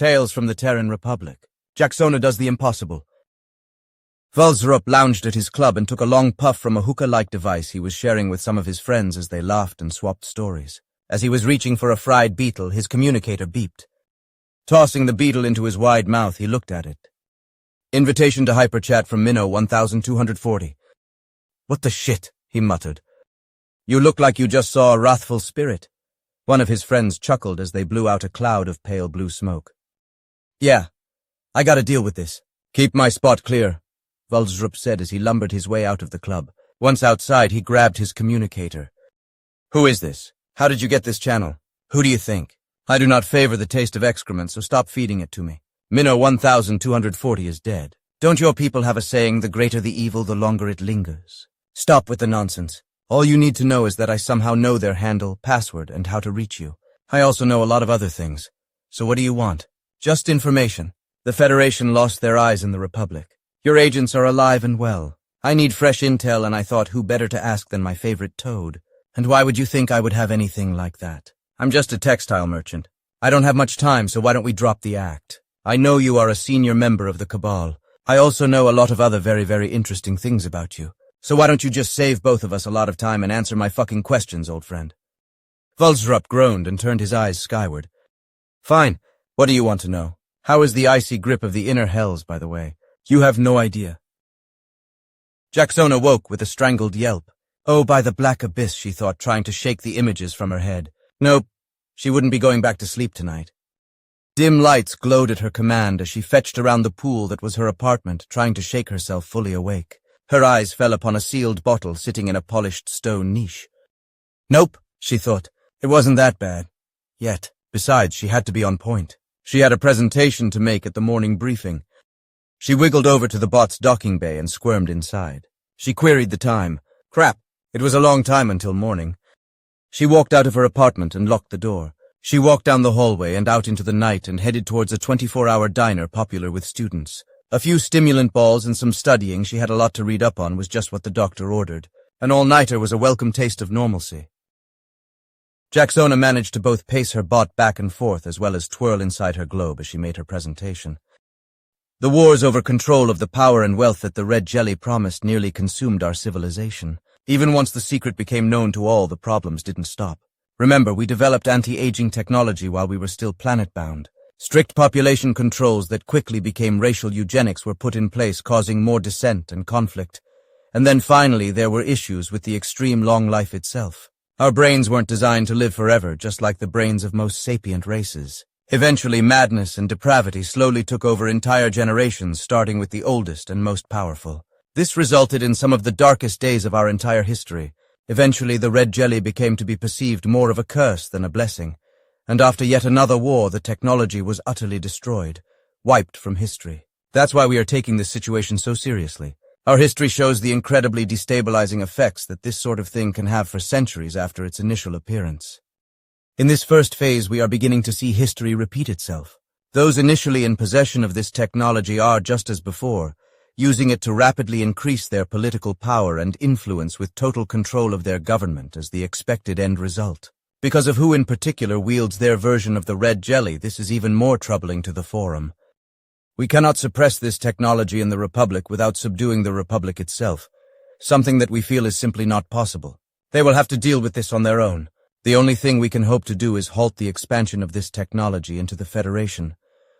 Tales from the Terran Republic. Jaxona does the impossible. Vulzrup lounged at his club and took a long puff from a hookah-like device he was sharing with some of his friends as they laughed and swapped stories. As he was reaching for a fried beetle, his communicator beeped. Tossing the beetle into his wide mouth, he looked at it. Invitation to hyperchat from Minnow 1240. What the shit, he muttered. You look like you just saw a wrathful spirit. One of his friends chuckled as they blew out a cloud of pale blue smoke. Yeah, I gotta deal with this. Keep my spot clear, Vulzrup said as he lumbered his way out of the club. Once outside, he grabbed his communicator. Who is this? How did you get this channel? Who do you think? I do not favor the taste of excrement, so stop feeding it to me. Minnow 1240 is dead. Don't your people have a saying, the greater the evil, the longer it lingers? Stop with the nonsense. All you need to know is that I somehow know their handle, password, and how to reach you. I also know a lot of other things. So what do you want? Just information. The Federation lost their eyes in the Republic. Your agents are alive and well. I need fresh intel, and I thought who better to ask than my favorite toad. And why would you think I would have anything like that? I'm just a textile merchant. I don't have much time, so why don't we drop the act? I know you are a senior member of the Cabal. I also know a lot of other very, very interesting things about you. So why don't you just save both of us a lot of time and answer my fucking questions, old friend? Vulzrup groaned and turned his eyes skyward. Fine. What do you want to know? How is the icy grip of the inner hells, by the way? You have no idea. Jaxona woke with a strangled yelp. Oh, by the black abyss, she thought, trying to shake the images from her head. Nope, she wouldn't be going back to sleep tonight. Dim lights glowed at her command as she fetched around the pool that was her apartment, trying to shake herself fully awake. Her eyes fell upon a sealed bottle sitting in a polished stone niche. Nope, she thought. It wasn't that bad. Yet. Besides, she had to be on point. She had a presentation to make at the morning briefing. She wiggled over to the bot's docking bay and squirmed inside. She queried the time. Crap, it was a long time until morning. She walked out of her apartment and locked the door. She walked down the hallway and out into the night and headed towards a 24-hour diner popular with students. A few stimulant balls and some studying she had a lot to read up on was just what the doctor ordered. An all-nighter was a welcome taste of normalcy. Jaxona managed to both pace her bot back and forth as well as twirl inside her globe as she made her presentation. The wars over control of the power and wealth that the red jelly promised nearly consumed our civilization. Even once the secret became known to all, the problems didn't stop. Remember, we developed anti-aging technology while we were still planet-bound. Strict population controls that quickly became racial eugenics were put in place, causing more dissent and conflict. And then finally, there were issues with the extreme long life itself. Our brains weren't designed to live forever, just like the brains of most sapient races. Eventually, madness and depravity slowly took over entire generations, starting with the oldest and most powerful. This resulted in some of the darkest days of our entire history. Eventually, the red jelly became to be perceived more of a curse than a blessing. And after yet another war, the technology was utterly destroyed, wiped from history. That's why we are taking this situation so seriously. Our history shows the incredibly destabilizing effects that this sort of thing can have for centuries after its initial appearance. In this first phase, we are beginning to see history repeat itself. Those initially in possession of this technology are, just as before, using it to rapidly increase their political power and influence with total control of their government as the expected end result. Because of who in particular wields their version of the red jelly, this is even more troubling to the Forum. We cannot suppress this technology in the Republic without subduing the Republic itself, something that we feel is simply not possible. They will have to deal with this on their own. The only thing we can hope to do is halt the expansion of this technology into the Federation,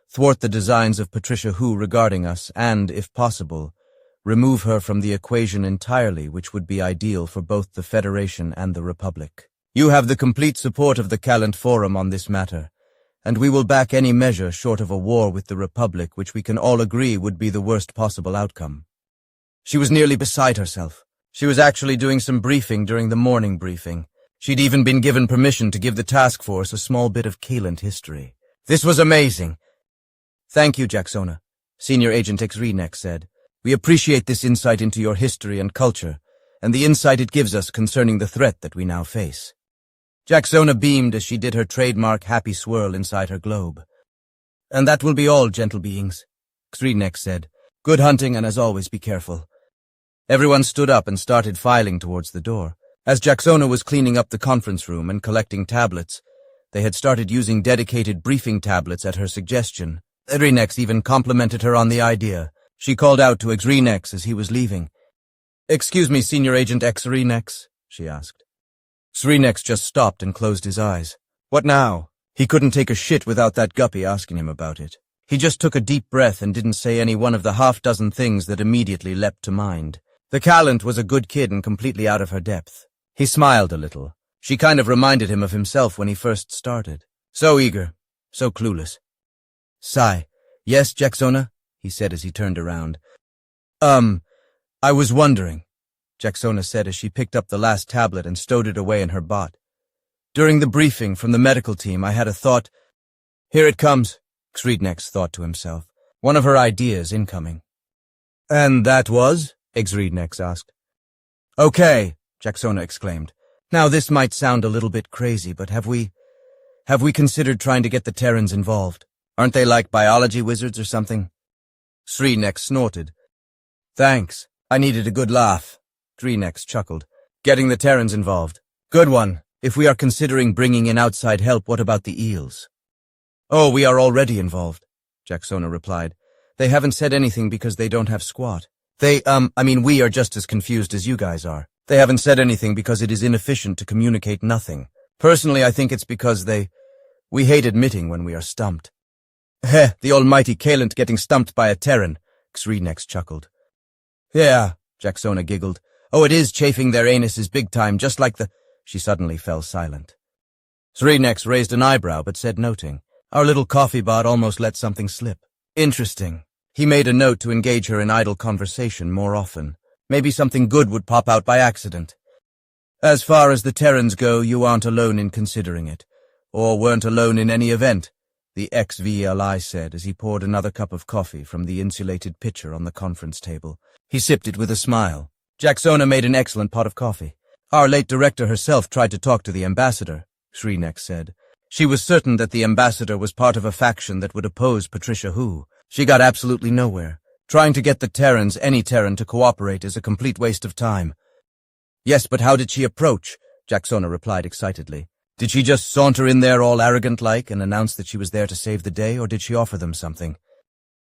thwart the designs of Patricia Hu regarding us, and, if possible, remove her from the equation entirely, which would be ideal for both the Federation and the Republic. You have the complete support of the Calent Forum on this matter, and we will back any measure short of a war with the Republic, which we can all agree would be the worst possible outcome. She was nearly beside herself. She was actually doing some briefing during the morning briefing. She'd even been given permission to give the task force a small bit of Calent history. This was amazing. Thank you, Jaxona, Senior Agent Xrenek said. We appreciate this insight into your history and culture, and the insight it gives us concerning the threat that we now face. Jaxona beamed as she did her trademark happy swirl inside her globe. And that will be all, gentle beings, Xrenek said. Good hunting, and as always, be careful. Everyone stood up and started filing towards the door. As Jaxona was cleaning up the conference room and collecting tablets, They had started using dedicated briefing tablets at her suggestion. Xrinex even complimented her on the idea. She called out to Xrinex as he was leaving. "Excuse me, Senior Agent Xrinex," she asked. Xrinex just stopped and closed his eyes. What now? He couldn't take a shit without that guppy asking him about it. He just took a deep breath and didn't say any one of the half-dozen things that immediately leapt to mind. The Callant was a good kid and completely out of her depth. He smiled a little. She kind of reminded him of himself when he first started. So eager, so clueless. "Sigh. Yes, Jaxona?" he said as he turned around. I was wondering," Jaxona said as she picked up the last tablet and stowed it away in her bot. "During the briefing from the medical team, I had a thought." "Here it comes," Xrinex thought to himself. One of her ideas incoming. "And that was?" Xrinex asked. "Okay," Jaxona exclaimed. "Now this might sound a little bit crazy, but have we considered trying to get the Terrans involved? Aren't they like biology wizards or something?" Xrinex snorted. "Thanks. I needed a good laugh." Xrinex chuckled. "Getting the Terrans involved. Good one. If we are considering bringing in outside help, what about the eels?" "Oh, we are already involved," Jaxona replied. "They haven't said anything because they don't have squat. We are just as confused as you guys are. They haven't said anything because it is inefficient to communicate nothing. Personally, I think it's because we hate admitting when we are stumped." "Heh, the almighty Callant getting stumped by a Terran," Xrinex chuckled. "Yeah," Jaxona giggled. "Oh, it is chafing their anuses big time, just like the—" She suddenly fell silent. Xrinex raised an eyebrow, but said noting. Our little coffee bot almost let something slip. Interesting. He made a note to engage her in idle conversation more often. Maybe something good would pop out by accident. "As far as the Terrans go, you aren't alone in considering it. Or weren't alone in any event," the XVLI said as he poured another cup of coffee from the insulated pitcher on the conference table. He sipped it with a smile. "Jaxona made an excellent pot of coffee. Our late director herself tried to talk to the ambassador," Xrinex said. "She was certain that the ambassador was part of a faction that would oppose Patricia Hu. She got absolutely nowhere. Trying to get the Terrans, any Terran, to cooperate is a complete waste of time." "Yes, but how did she approach?" Jaxona replied excitedly. "Did she just saunter in there all arrogant-like and announce that she was there to save the day, or did she offer them something?"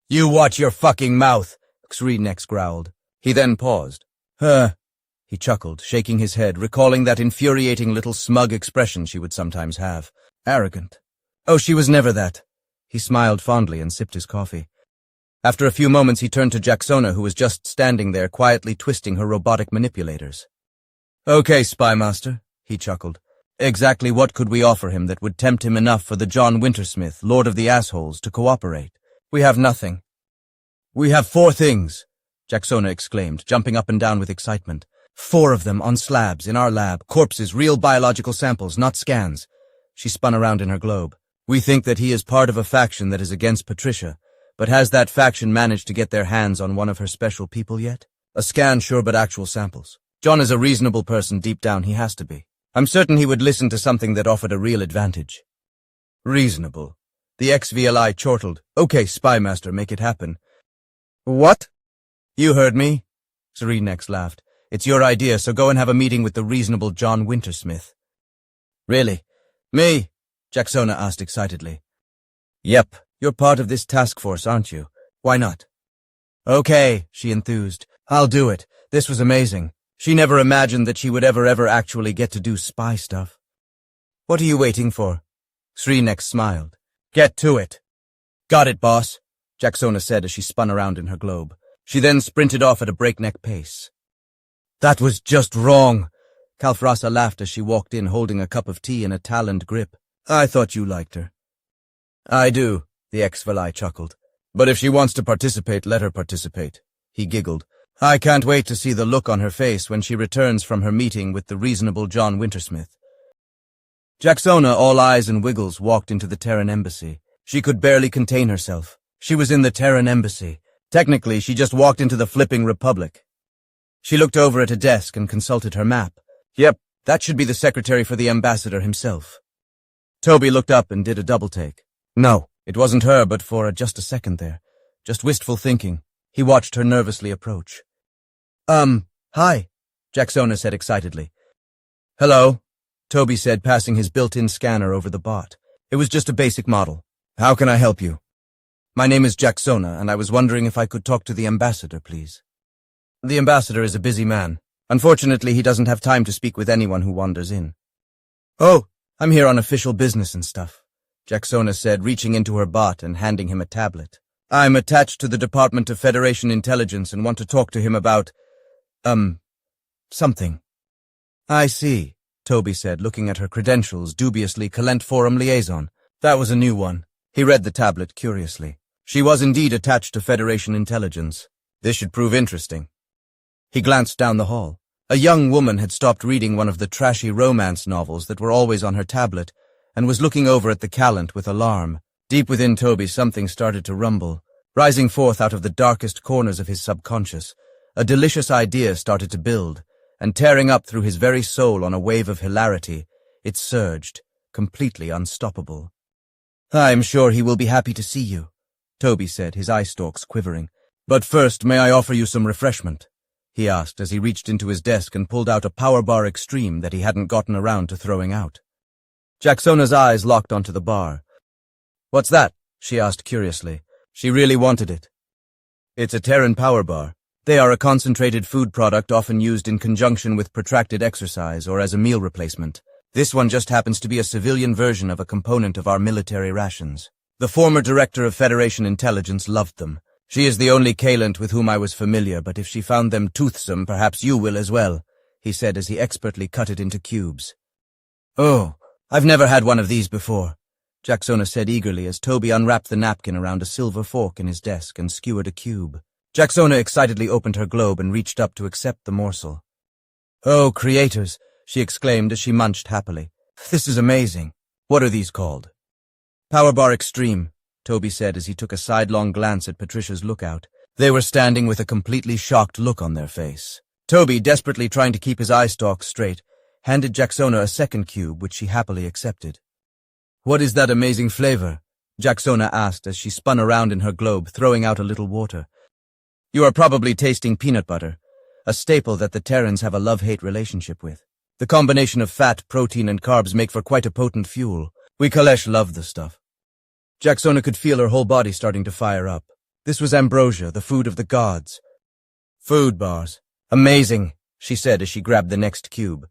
"You watch your fucking mouth," Xrinex growled. He then paused. "Huh," he chuckled, shaking his head, recalling that infuriating little smug expression she would sometimes have. Arrogant. Oh, she was never that. He smiled fondly and sipped his coffee. After a few moments he turned to Jaxona, who was just standing there quietly twisting her robotic manipulators. "Okay, Spy Master," he chuckled. "Exactly what could we offer him that would tempt him enough for the John Wintersmith, Lord of the Assholes, to cooperate? We have nothing." "We have 4 things," Jaxona exclaimed, jumping up and down with excitement. 4 of them on slabs in our lab, corpses, real biological samples, not scans. She spun around in her globe. "We think that he is part of a faction that is against Patricia, but has that faction managed to get their hands on one of her special people yet? A scan, sure, but actual samples. John is a reasonable person deep down, he has to be. I'm certain he would listen to something that offered a real advantage." "Reasonable." The XVLI chortled. "Okay, Spy Master, make it happen." "What?" "You heard me," Xrinex laughed. "It's your idea, so go and have a meeting with the reasonable John Wintersmith." "Really? Me?" Jaxona asked excitedly. "Yep, you're part of this task force, aren't you? Why not?" "Okay," she enthused. "I'll do it. This was amazing. She never imagined that she would ever actually get to do spy stuff." "What are you waiting for?" Xrinex smiled. "Get to it." "Got it, boss," Jaxona said as she spun around in her globe. She then sprinted off at a breakneck pace. "That was just wrong." Kalfrasa laughed as she walked in holding a cup of tea in a taloned grip. "I thought you liked her." "I do," the XVLI chuckled. "But if she wants to participate, let her participate." He giggled. "I can't wait to see the look on her face when she returns from her meeting with the reasonable John Wintersmith." Jaxona, all eyes and wiggles, walked into the Terran embassy. She could barely contain herself. She was in the Terran embassy. Technically, she just walked into the flipping Republic. She looked over at a desk and consulted her map. Yep, that should be the secretary for the ambassador himself. Toby looked up and did a double-take. No, it wasn't her, but for just a second there. Just wistful thinking. He watched her nervously approach. Hi, Jaxona said excitedly. "Hello," Toby said, passing his built-in scanner over the bot. It was just a basic model. How can I help you? My name is Jaxona, and I was wondering if I could talk to the ambassador, please. The ambassador is a busy man. Unfortunately, he doesn't have time to speak with anyone who wanders in. Oh, I'm here on official business and stuff, Jaxona said, reaching into her bot and handing him a tablet. I'm attached to the Department of Federation Intelligence and want to talk to him about, something. I see, Toby said, looking at her credentials dubiously. Calent Forum Liaison. That was a new one. He read the tablet curiously. She was indeed attached to Federation Intelligence. This should prove interesting. He glanced down the hall. A young woman had stopped reading one of the trashy romance novels that were always on her tablet and was looking over at the callant with alarm. Deep within Toby, something started to rumble. Rising forth out of the darkest corners of his subconscious, a delicious idea started to build, and tearing up through his very soul on a wave of hilarity, it surged, completely unstoppable. I'm sure he will be happy to see you, Toby said, his eye stalks quivering. But first, may I offer you some refreshment? He asked as he reached into his desk and pulled out a power bar extreme that he hadn't gotten around to throwing out. Jaxona's eyes locked onto the bar. What's that? She asked curiously. She really wanted it. It's a Terran power bar. They are a concentrated food product often used in conjunction with protracted exercise or as a meal replacement. This one just happens to be a civilian version of a component of our military rations. The former director of Federation Intelligence loved them. She is the only Kalant with whom I was familiar, but if she found them toothsome, perhaps you will as well, he said as he expertly cut it into cubes. Oh, I've never had one of these before, Jaxona said eagerly as Toby unwrapped the napkin around a silver fork in his desk and skewered a cube. Jaxona excitedly opened her globe and reached up to accept the morsel. Oh, creators, she exclaimed as she munched happily. This is amazing. What are these called? Power Bar Extreme, Toby said as he took a sidelong glance at Patricia's lookout. They were standing with a completely shocked look on their face. Toby, desperately trying to keep his eye stalks straight, handed Jaxona a second cube, which she happily accepted. What is that amazing flavor? Jaxona asked as she spun around in her globe, throwing out a little water. You are probably tasting peanut butter, a staple that the Terrans have a love-hate relationship with. The combination of fat, protein, and carbs make for quite a potent fuel. We Kalesh love the stuff. Jaxona could feel her whole body starting to fire up. This was ambrosia, the food of the gods. Food bars. Amazing, she said as she grabbed the next cube.